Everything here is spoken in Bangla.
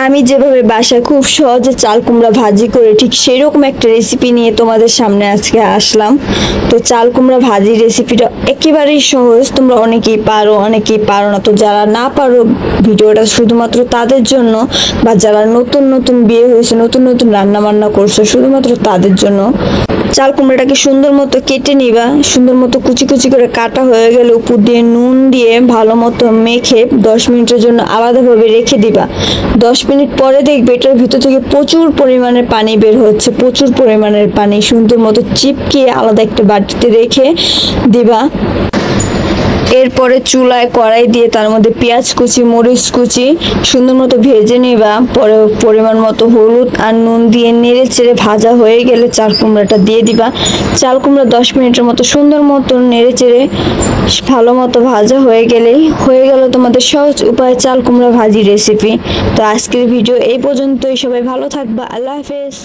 আমি যেভাবে বাসায় খুব সহজে চাল কুমড়া ভাজি করে ঠিক সেরকম একটা রেসিপি নিয়ে তোমাদের সামনে আজকে আসলাম। তো চাল কুমড়া ভাজি রেসিপিটা একেবারেই সহজ, তোমরা অনেকেই পারো অনেকেই পারো না। তো যারা না পারো ভিডিওটা শুধুমাত্র তাদের জন্য, বা যারা নতুন নতুন বিয়ে হয়েছে নতুন নতুন রান্না বান্না করছো শুধুমাত্র তাদের জন্য। চাল কুমড়াটাকে সুন্দর মতো কেটে নিবা, সুন্দর মতো কুচি কুচি করে কাটা হয়ে গেলে উপর দিয়ে নুন দিয়ে ভালো মতো মেখে 10 মিনিটের জন্য আলাদাভাবে রেখে দিবা। 10 মিনিট পরে দেখবে এটার ভিতর থেকে প্রচুর পরিমাণের পানি বের হচ্ছে, প্রচুর পরিমাণের পানি। সুন্দর মতো চিপকে আলাদা একটা বাটিতে রেখে দিবা। এরপরে চুলায় কড়াই দিয়ে তার মধ্যে পেঁয়াজ কুচি মরিচ কুচি সুন্দর মতো ভেজে নিবা। পরে পরিমাণ মতো হলুদ আর নুন দিয়ে নেড়ে চেড়ে ভাজা হয়ে গেলে চাল কুমড়াটা দিয়ে দিবা। চাল কুমড়া 10 মিনিটের মতো সুন্দর মতো নেড়ে চেড়ে ভালো মতো ভাজা হয়ে গেলেই হয়ে গেল তোমাদের সহজ উপায়ে চাল কুমড়া ভাজি রেসিপি। তো আজকের ভিডিও এই পর্যন্তই, সবাই ভালো থাকবা, আল্লাহ হাফেজ।